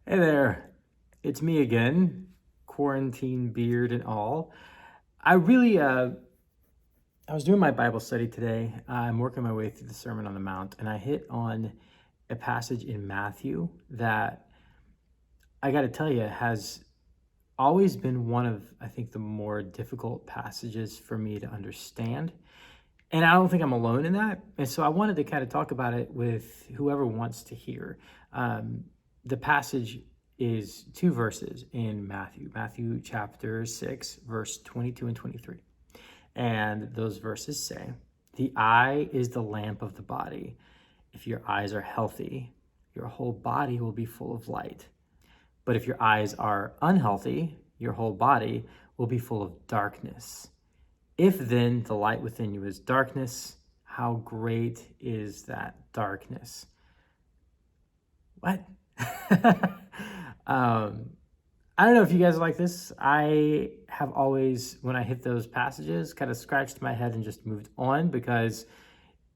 Hey there, it's me again, quarantine beard and all. I really, I was doing my Bible study today. I'm working my way through the Sermon on the Mount, and I hit on a passage in Matthew that I got to tell you has always been one of, I think, the more difficult passages for me to understand. And I don't think I'm alone in that. And so I wanted to kind of talk about it with whoever wants to hear. The passage is two verses in Matthew chapter 6, verse 22 and 23. And those verses say, "The eye is the lamp of the body. If your eyes are healthy, your whole body will be full of light. But if your eyes are unhealthy, your whole body will be full of darkness. If then the light within you is darkness, how great is that darkness?" What? I don't know if you guys are like this. I have always, when I hit those passages, kind of scratched my head and just moved on because,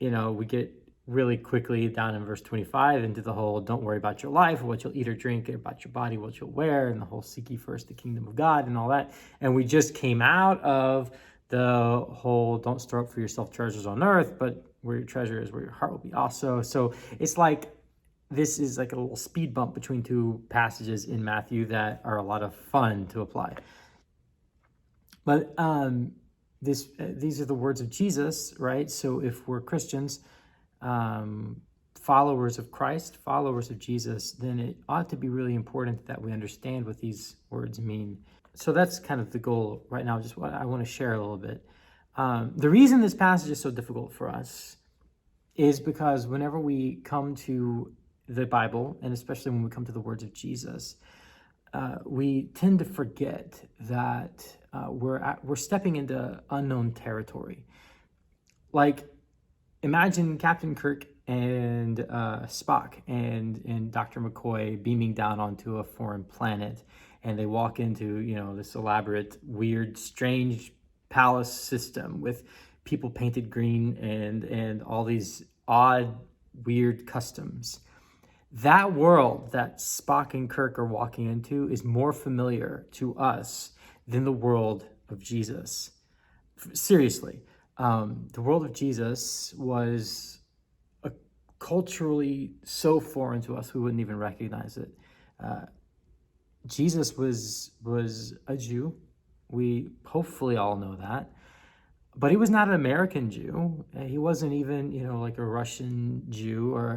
we get really quickly down in verse 25 into the whole don't worry about your life or what you'll eat or drink, about your body, what you'll wear, and the whole seek ye first the kingdom of God and all that. And we just came out of the whole don't store up for yourself treasures on earth, but where your treasure is, where your heart will be also. So it's like this is like a little speed bump between two passages in Matthew that are a lot of fun to apply. But these are the words of Jesus, right? So if we're Christians, followers of Christ, followers of Jesus, then it ought to be really important that we understand what these words mean. So that's kind of the goal right now, just what I want to share a little bit. The reason this passage is so difficult for us is because whenever we come to the Bible, and especially when we come to the words of Jesus, we tend to forget that we're stepping into unknown territory. Like, imagine Captain Kirk and Spock and Dr. McCoy beaming down onto a foreign planet, and they walk into this elaborate, weird, strange palace system with people painted green and all these odd, weird customs. That world that Spock and Kirk are walking into is more familiar to us than the world of Jesus. Seriously, the world of Jesus was culturally so foreign to us we wouldn't even recognize it. Jesus was a Jew. We hopefully all know that. But he was not an American Jew. He wasn't even, like a Russian Jew or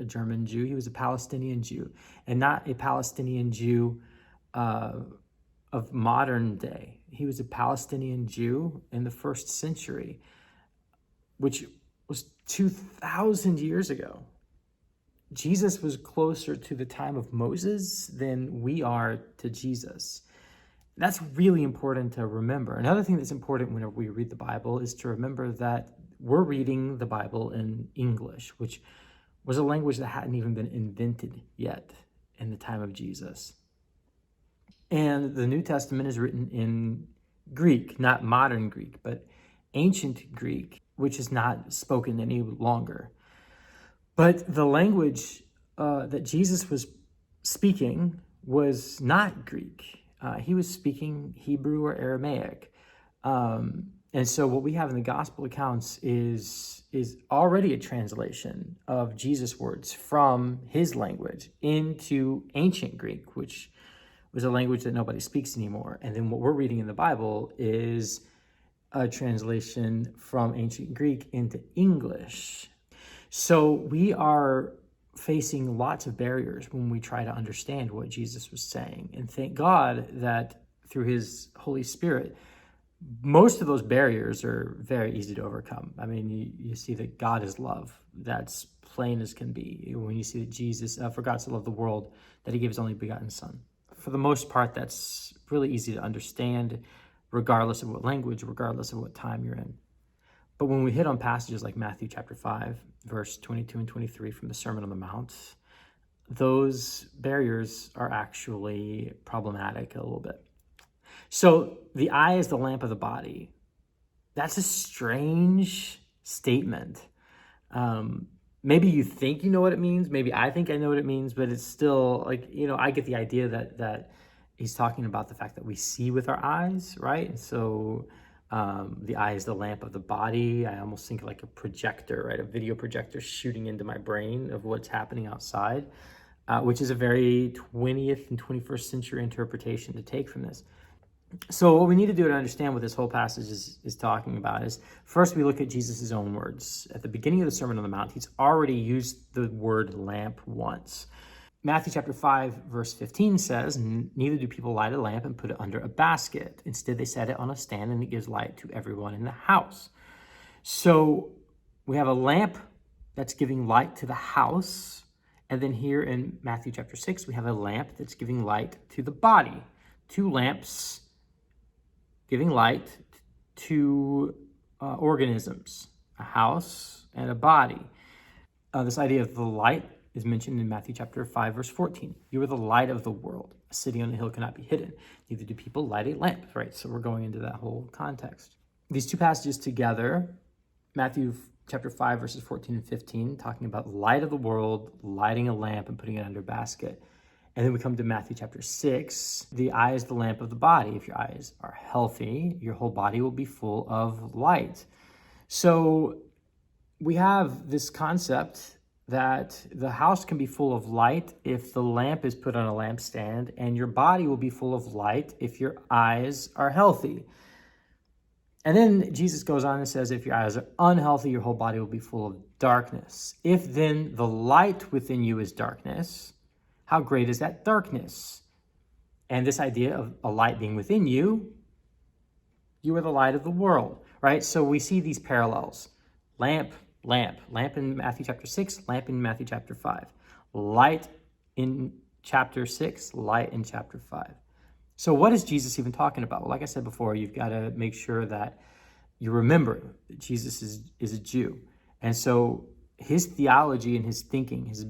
a German Jew. He was a Palestinian Jew, and not a Palestinian Jew of modern day. He was a Palestinian Jew in the first century, which was 2,000 years ago. Jesus was closer to the time of Moses than we are to Jesus. That's really important to remember. Another thing that's important whenever we read the Bible is to remember that we're reading the Bible in English, which was a language that hadn't even been invented yet in the time of Jesus. And the New Testament is written in Greek, not modern Greek, but ancient Greek, which is not spoken any longer. But the language that Jesus was speaking was not Greek. He was speaking Hebrew or Aramaic. And so what we have in the gospel accounts is already a translation of Jesus' words from his language into ancient Greek, which was a language that nobody speaks anymore. And then what we're reading in the Bible is a translation from ancient Greek into English. So we are facing lots of barriers when we try to understand what Jesus was saying. And thank God that through his Holy Spirit, most of those barriers are very easy to overcome. I mean, you see that God is love. That's plain as can be. When you see that Jesus, for God so loved the world, that he gave his only begotten son. For the most part, that's really easy to understand, regardless of what language, regardless of what time you're in. But when we hit on passages like Matthew chapter 5, verse 22 and 23 from the Sermon on the Mount, those barriers are actually problematic a little bit. So the eye is the lamp of the body. That's a strange statement. maybe you think you know what it means. Maybe I think I know what it means, but it's still like, I get the idea that he's talking about the fact that we see with our eyes, right? And so the eye is the lamp of the body. I almost think like a projector, right? A video projector shooting into my brain of what's happening outside, which is a very 20th and 21st century interpretation to take from this. So what we need to do to understand what this whole passage is talking about is, first we look at Jesus' own words. At the beginning of the Sermon on the Mount, he's already used the word lamp once. Matthew chapter 5, verse 15 says, "Neither do people light a lamp and put it under a basket. Instead, they set it on a stand, and it gives light to everyone in the house." So we have a lamp that's giving light to the house. And then here in Matthew chapter 6, we have a lamp that's giving light to the body. Two lamps giving light to organisms, a house and a body. This idea of the light is mentioned in Matthew chapter 5, verse 14. "You are the light of the world. A city on a hill cannot be hidden. Neither do people light a lamp," right? So we're going into that whole context. These two passages together, Matthew chapter 5, verses 14 and 15, talking about light of the world, lighting a lamp and putting it under a basket. And then we come to Matthew chapter 6. The eye is the lamp of the body. If your eyes are healthy, your whole body will be full of light. So we have this concept that the house can be full of light if the lamp is put on a lampstand, and your body will be full of light if your eyes are healthy. And then Jesus goes on and says, if your eyes are unhealthy, your whole body will be full of darkness. If then the light within you is darkness, how great is that darkness? And this idea of a light being within you, you are the light of the world, right? So we see these parallels. Lamp in Matthew chapter 6, lamp in Matthew chapter 5. Light in chapter 6, light in chapter 5. So what is Jesus even talking about? Well, like I said before, you've got to make sure that you remember that Jesus is a Jew. And so his theology and his thinking, his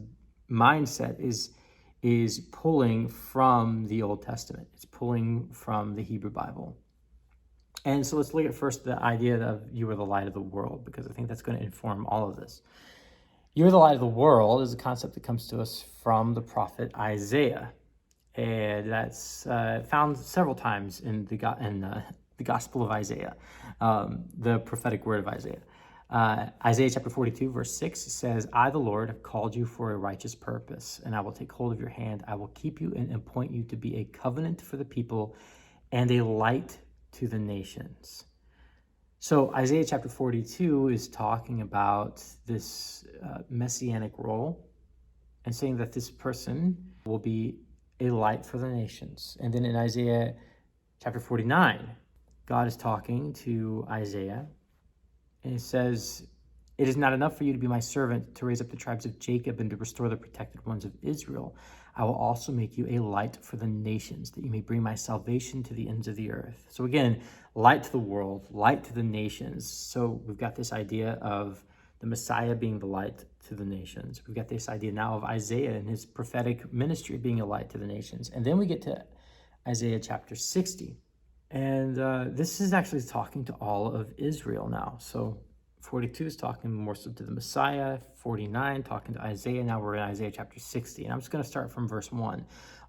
mindset is pulling from the Old Testament. It's pulling from the Hebrew Bible. And so let's look at first the idea of you are the light of the world, because I think that's going to inform all of this. You are the light of the world is a concept that comes to us from the prophet Isaiah. And that's found several times in the Gospel of Isaiah, the prophetic word of Isaiah. Isaiah chapter 42, verse 6 says, "I, the Lord, have called you for a righteous purpose, and I will take hold of your hand. I will keep you and appoint you to be a covenant for the people and a light to the nations." So Isaiah chapter 42 is talking about this messianic role and saying that this person will be a light for the nations. And then in Isaiah chapter 49, God is talking to Isaiah, and he says, "It is not enough for you to be my servant, to raise up the tribes of Jacob and to restore the protected ones of Israel. I will also make you a light for the nations, that you may bring my salvation to the ends of the earth." So again, light to the world, light to the nations. So we've got this idea of the Messiah being the light to the nations. We've got this idea now of Isaiah and his prophetic ministry being a light to the nations. And then we get to Isaiah chapter 60. And this is actually talking to all of Israel now. So 42 is talking more so to the Messiah, 49 talking to Isaiah. Now we're in Isaiah chapter 60. And I'm just going to start from verse 1.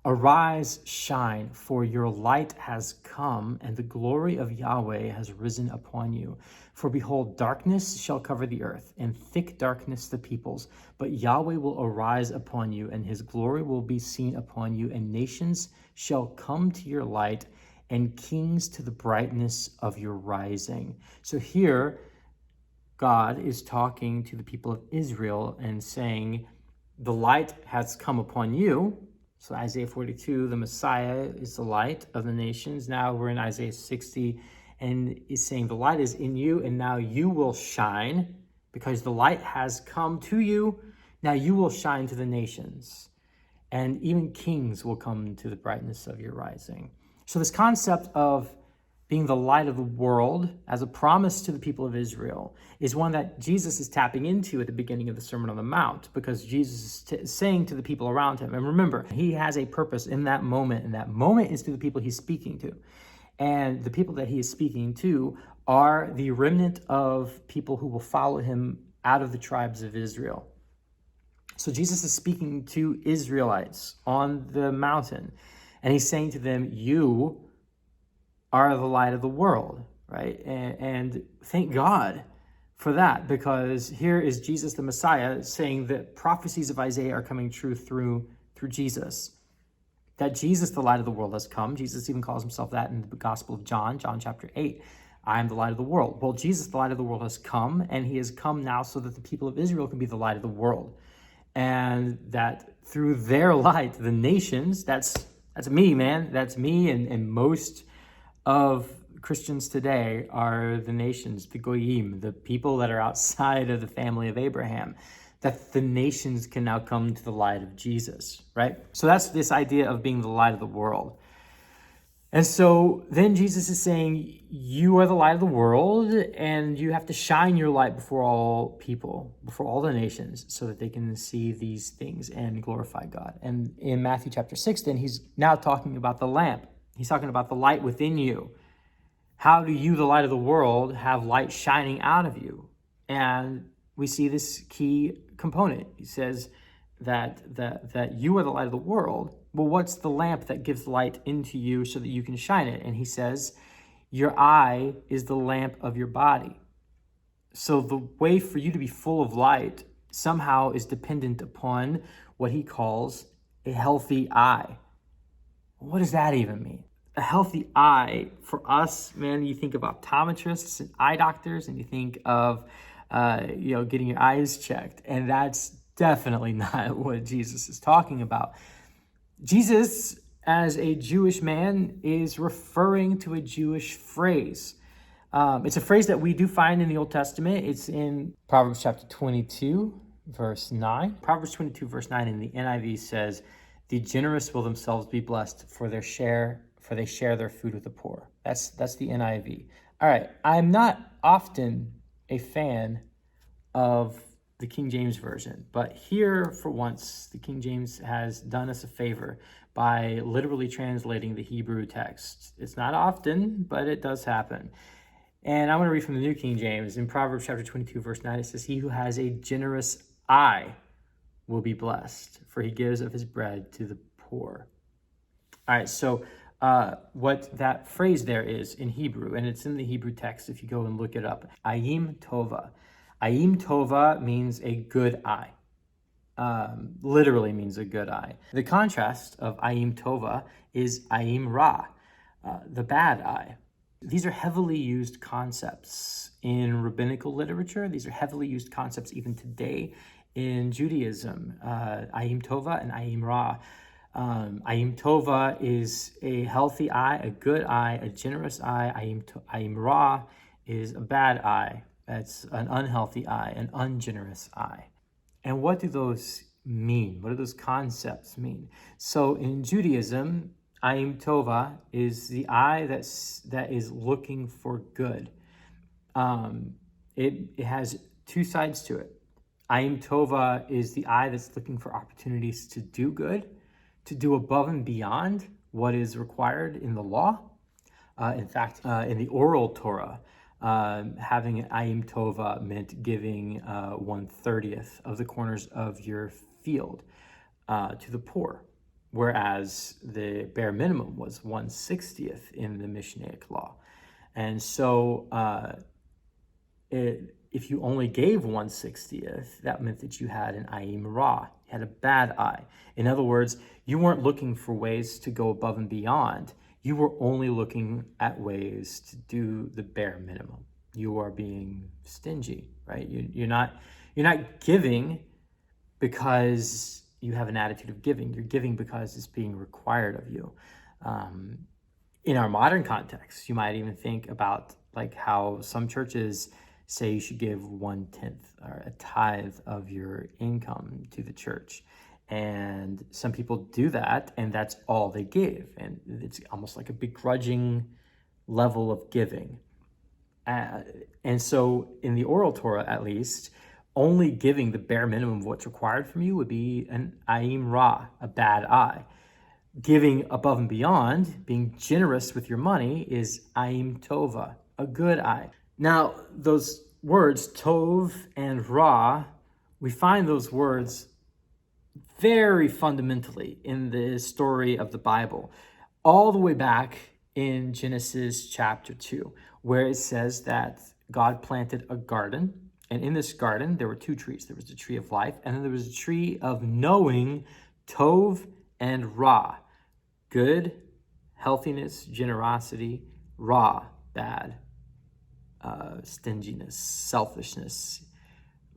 "Arise, shine, for your light has come, and the glory of Yahweh has risen upon you. For behold, darkness shall cover the earth, and thick darkness the peoples. But Yahweh will arise upon you, and his glory will be seen upon you, and nations shall come to your light, and kings to the brightness of your rising." So here, God is talking to the people of Israel and saying, the light has come upon you. So Isaiah 42, the Messiah is the light of the nations. Now we're in Isaiah 60, and he's saying the light is in you, and now you will shine because the light has come to you. Now you will shine to the nations, and even kings will come to the brightness of your rising. So this concept of being the light of the world as a promise to the people of Israel is one that Jesus is tapping into at the beginning of the Sermon on the Mount, because Jesus is saying to the people around him, and remember, he has a purpose in that moment, and that moment is to the people he's speaking to. And the people that he is speaking to are the remnant of people who will follow him out of the tribes of Israel. So Jesus is speaking to Israelites on the mountain, and he's saying to them, you are the light of the world, right? And thank God for that, because here is Jesus the Messiah saying that prophecies of Isaiah are coming true through Jesus. That Jesus, the light of the world, has come. Jesus even calls himself that in the Gospel of John chapter 8. I am the light of the world. Well, Jesus, the light of the world, has come, and he has come now so that the people of Israel can be the light of the world. And that through their light, the nations, that's me, man. That's me, and most of Christians today are the nations, the goyim, the people that are outside of the family of Abraham, that the nations can now come to the light of Jesus, right? So that's this idea of being the light of the world. And so then Jesus is saying, you are the light of the world, and you have to shine your light before all people, before all the nations, so that they can see these things and glorify God. And in Matthew chapter 6, then he's now talking about the lamp. He's talking about the light within you. How do you, the light of the world, have light shining out of you? And we see this key component. He says that you are the light of the world. Well, what's the lamp that gives light into you so that you can shine it? And he says, your eye is the lamp of your body. So the way for you to be full of light somehow is dependent upon what he calls a healthy eye. What does that even mean? A healthy eye for us, man, you think of optometrists and eye doctors, and you think of getting your eyes checked, and that's definitely not what Jesus is talking about. Jesus, as a Jewish man, is referring to a Jewish phrase. It's a phrase that we do find in the Old Testament. It's in Proverbs chapter 22, verse 9. Proverbs 22, verse 9 in the NIV says, the generous will themselves be blessed, for they share their food with the poor. That's the NIV. All right, I'm not often a fan of the King James Version, but here, for once, the King James has done us a favor by literally translating the Hebrew text. It's not often, but it does happen. And I'm going to read from the New King James. In Proverbs chapter 22, verse 9, it says, he who has a generous eye will be blessed, for he gives of his bread to the poor. All right, so what that phrase there is in Hebrew, and it's in the Hebrew text if you go and look it up, ayim tova. Ayim tova means a good eye. Literally means a good eye. The contrast of ayim tova is ayim ra, the bad eye. These are heavily used concepts in rabbinical literature. These are heavily used concepts even today in Judaism, ayim tova and ayim ra. Ayim tova is a healthy eye, a good eye, a generous eye. Ayim ra is a bad eye. That's an unhealthy eye, an ungenerous eye. And what do those mean? What do those concepts mean? So in Judaism, ayim tova is the eye that is looking for good. It has two sides to it. Ayim tova is the eye that's looking for opportunities to do good, to do above and beyond what is required in the law. In fact, in the oral Torah, having an ayim tova meant giving 1/30 of the corners of your field to the poor, whereas the bare minimum was 1/60 in the Mishnaic law. And so if you only gave 1/60, that meant that you had an ayim ra, you had a bad eye. In other words, you weren't looking for ways to go above and beyond. You were only looking at ways to do the bare minimum. You are being stingy, right? You're not giving because you have an attitude of giving. You're giving because it's being required of you. In our modern context, you might even think about like how some churches say you should give 1/10 or a tithe of your income to the church. And some people do that, and that's all they give. And it's almost like a begrudging level of giving. And so in the oral Torah, at least, only giving the bare minimum of what's required from you would be an ayim ra, a bad eye. Giving above and beyond, being generous with your money, is ayim tova, a good eye. Now, those words, tov and ra, we find those words very fundamentally in the story of the Bible, all the way back in Genesis chapter 2, where it says that God planted a garden, and in this garden there were two trees. There was the tree of life, and then there was a tree of knowing, Tov and Ra, good, healthiness, generosity, Ra, bad, stinginess, selfishness,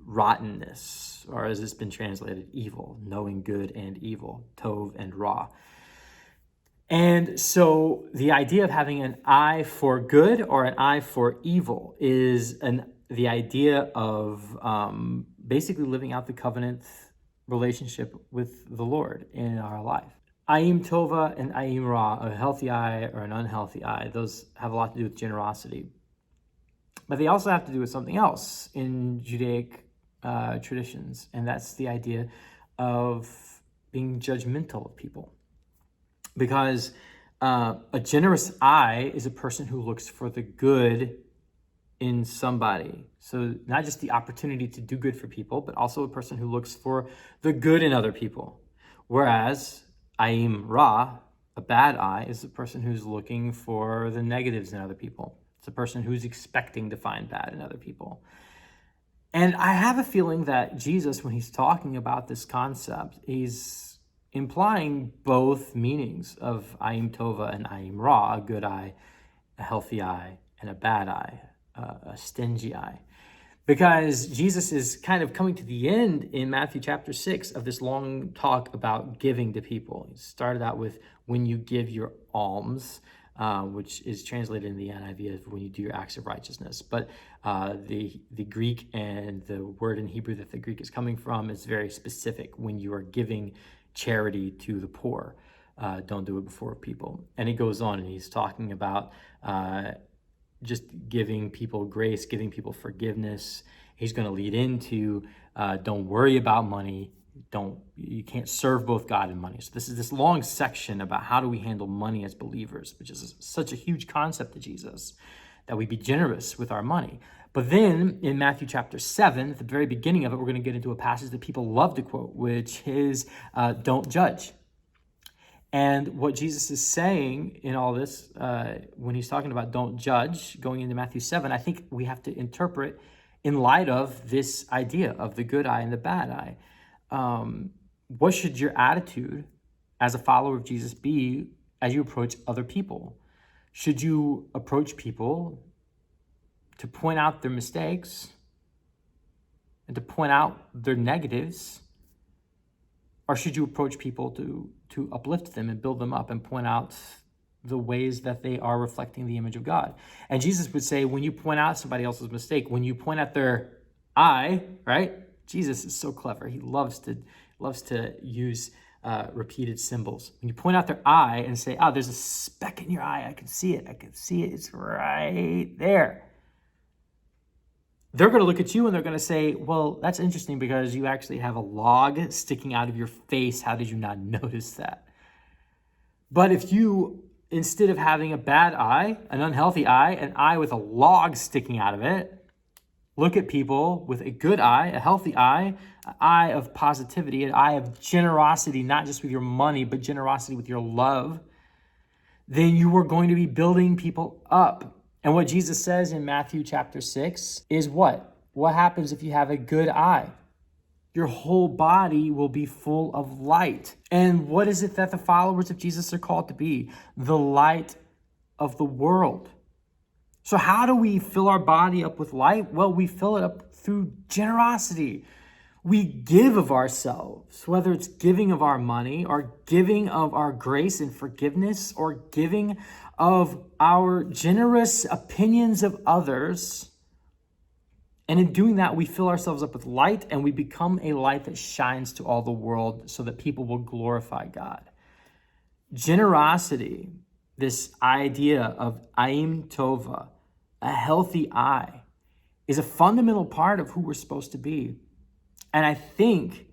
rottenness, or as it's been translated, evil, knowing good and evil, Tov and Ra. And so the idea of having an eye for good or an eye for evil is the idea of basically living out the covenant relationship with the Lord in our life. Ayim Tova and Ayim Ra, a healthy eye or an unhealthy eye, those have a lot to do with generosity. But they also have to do with something else in Judaic traditions, and that's the idea of being judgmental of people. Because a generous eye is a person who looks for the good in somebody. So not just the opportunity to do good for people, but also a person who looks for the good in other people. Whereas Ayim Ra, a bad eye, is a person who's looking for the negatives in other people. It's a person who's expecting to find bad in other people. And I have a feeling that Jesus, when he's talking about this concept, he's implying both meanings of Ayim Tova and Ayim Ra, a good eye, a healthy eye, and a bad eye, a stingy eye. Because Jesus is kind of coming to the end in Matthew chapter 6 of this long talk about giving to people. He started out with when you give your alms, which is translated in the NIV as when you do your acts of righteousness. But the Greek and the word in Hebrew that the Greek is coming from is very specific. When you are giving charity to the poor, don't do it before people. And he goes on and he's talking about just giving people grace, giving people forgiveness. He's going to lead into don't worry about money. You can't serve both God and money. So this is this long section about how do we handle money as believers, which is such a huge concept to Jesus, that we be generous with our money. But then in Matthew chapter 7, at the very beginning of it, we're going to get into a passage that people love to quote, which is don't judge. And what Jesus is saying in all this, when he's talking about don't judge, going into Matthew 7, I think we have to interpret in light of this idea of the good eye and the bad eye. What should your attitude as a follower of Jesus be as you approach other people? Should you approach people to point out their mistakes and to point out their negatives? Or should you approach people to uplift them and build them up and point out the ways that they are reflecting the image of God? And Jesus would say, when you point out somebody else's mistake, when you point out their eye, right? Jesus is so clever. He loves to use repeated symbols. When you point out their eye and say, there's a speck in your eye. I can see it. It's right there. They're going to look at you and they're going to say, well, that's interesting because you actually have a log sticking out of your face. How did you not notice that? But if you, instead of having a bad eye, an unhealthy eye, an eye with a log sticking out of it, look at people with a good eye, a healthy eye, an eye of positivity, an eye of generosity, not just with your money, but generosity with your love, then you are going to be building people up. And what Jesus says in Matthew chapter 6 is what? What happens if you have a good eye? Your whole body will be full of light. And what is it that the followers of Jesus are called to be? The light of the world. So how do we fill our body up with light? Well, we fill it up through generosity. We give of ourselves, whether it's giving of our money or giving of our grace and forgiveness or giving of our generous opinions of others. And in doing that, we fill ourselves up with light and we become a light that shines to all the world so that people will glorify God. Generosity, this idea of Ayim Tova, a healthy eye, is a fundamental part of who we're supposed to be. And I think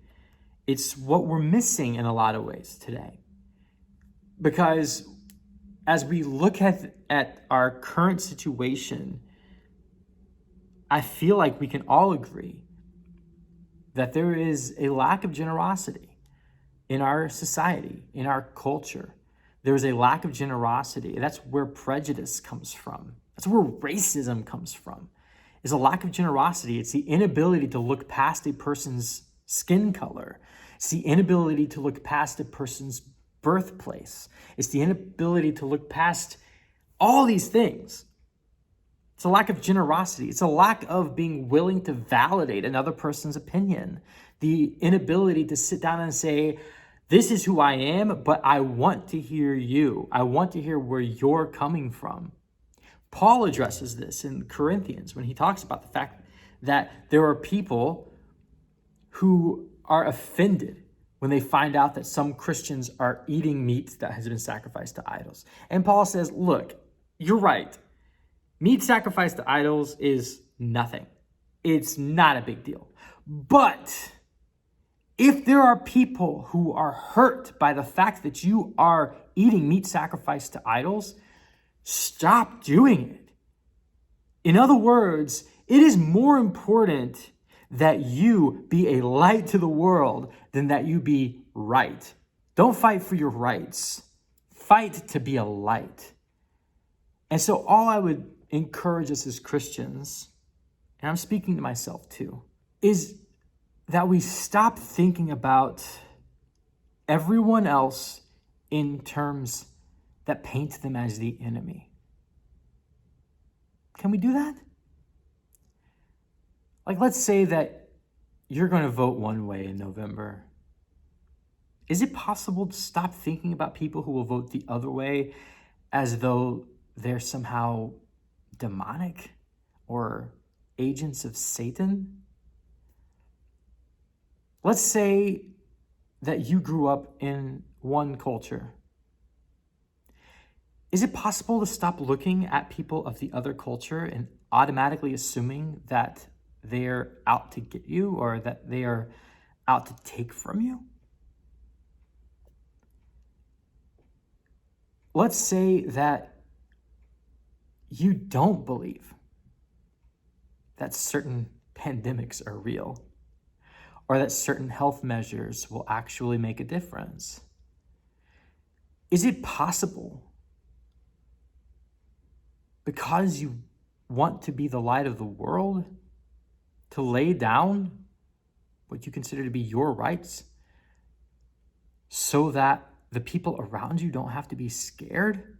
it's what we're missing in a lot of ways today. Because as we look at our current situation, I feel like we can all agree that there is a lack of generosity. in our society, in our culture. There's a lack of generosity. That's where prejudice comes from. That's where racism comes from, is a lack of generosity. It's the inability to look past a person's skin color. It's the inability to look past a person's birthplace. It's the inability to look past all these things. It's a lack of generosity. It's a lack of being willing to validate another person's opinion. The inability to sit down and say, this is who I am, but I want to hear you. I want to hear where you're coming from. Paul addresses this in Corinthians when he talks about the fact that there are people who are offended when they find out that some Christians are eating meat that has been sacrificed to idols. And Paul says, look, you're right. Meat sacrificed to idols is nothing. It's not a big deal. But if there are people who are hurt by the fact that you are eating meat sacrificed to idols, stop doing it. In other words, it is more important that you be a light to the world than that you be right. Don't fight for your rights. Fight to be a light. And so all I would encourage us as Christians, and I'm speaking to myself too, is that we stop thinking about everyone else in terms that paint them as the enemy. Can we do that? Like, let's say that you're going to vote one way in November. Is it possible to stop thinking about people who will vote the other way as though they're somehow demonic or agents of Satan? Let's say that you grew up in one culture. Is it possible to stop looking at people of the other culture and automatically assuming that they're out to get you or that they are out to take from you? Let's say that you don't believe that certain pandemics are real or that certain health measures will actually make a difference. Is it possible, because you want to be the light of the world, to lay down what you consider to be your rights so that the people around you don't have to be scared,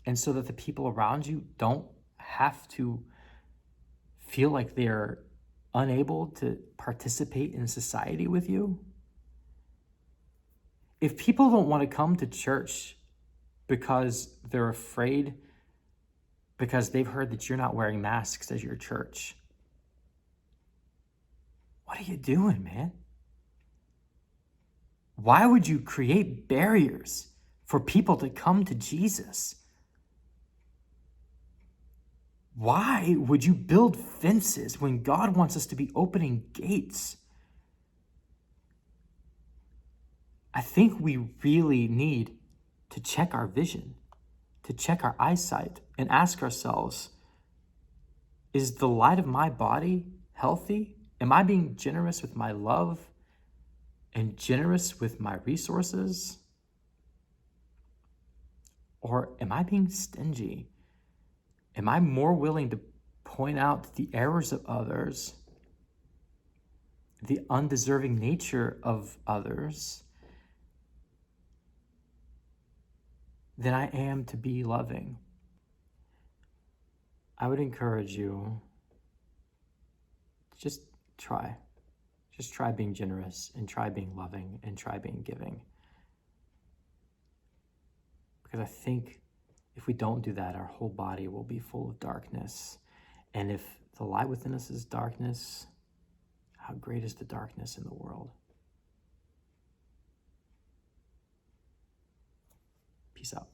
and so that the people around you don't have to feel like they're unable to participate in society with you? If people don't want to come to church because they're afraid, because they've heard that you're not wearing masks at your church, what are you doing, man? Why would you create barriers for people to come to Jesus? Why would you build fences when God wants us to be opening gates? I think we really need to check our vision, to check our eyesight, and ask ourselves, is the light of my body healthy? Am I being generous with my love and generous with my resources? Or am I being stingy? Am I more willing to point out the errors of others, the undeserving nature of others, than I am to be loving? I would encourage you to just try. Just try being generous and try being loving and try being giving. Because I think if we don't do that, our whole body will be full of darkness. And if the light within us is darkness, how great is the darkness in the world? Peace out.